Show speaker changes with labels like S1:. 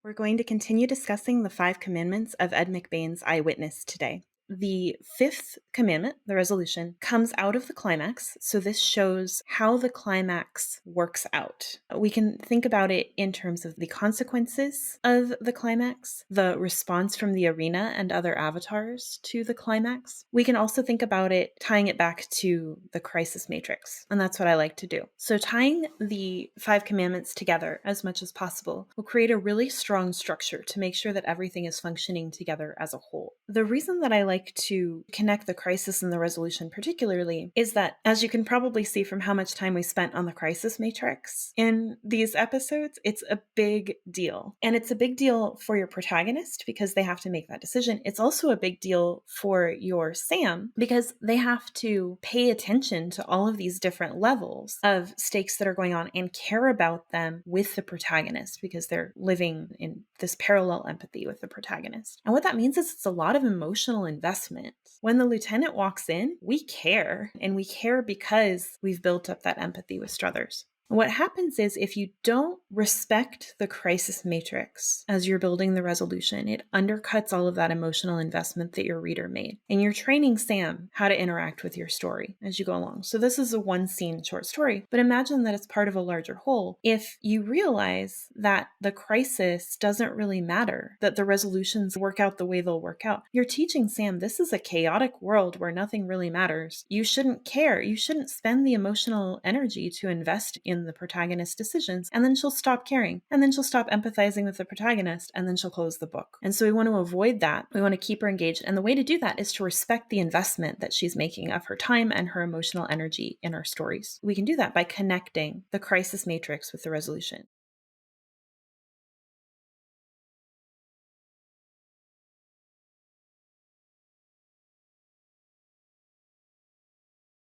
S1: We're going to continue discussing the five commandments of Ed McBain's Eyewitness today. The fifth commandment, the resolution, comes out of the climax. So this shows how the climax works out. We can think about it in terms of the consequences of the climax, the response from the arena and other avatars to the climax. We can also think about it tying it back to the crisis matrix. And that's what I like to do. So tying the five commandments together as much as possible will create a really strong structure to make sure that everything is functioning together as a whole. The reason that I like to connect the crisis and the resolution particularly is that, as you can probably see from how much time we spent on the crisis matrix in these episodes, it's a big deal. And it's a big deal for your protagonist because they have to make that decision. It's also a big deal for your Sam because they have to pay attention to all of these different levels of stakes that are going on and care about them with the protagonist because they're living in this parallel empathy with the protagonist. And what that means is it's a lot of emotional investment. When the lieutenant walks in, we care, and we care because we've built up that empathy with Struthers. What happens is if you don't respect the crisis matrix as you're building the resolution, it undercuts all of that emotional investment that your reader made. And you're training Sam how to interact with your story as you go along. So this is a one scene short story, but imagine that it's part of a larger whole. If you realize that the crisis doesn't really matter, that the resolutions work out the way they'll work out, you're teaching Sam this is a chaotic world where nothing really matters. You shouldn't care. You shouldn't spend the emotional energy to invest in the protagonist's decisions, and then she'll stop caring, and then she'll stop empathizing with the protagonist, and then she'll close the book. And so we want to avoid that. We want to keep her engaged, and the way to do that is to respect the investment that she's making of her time and her emotional energy in our stories. We can do that by connecting the crisis matrix with the resolution.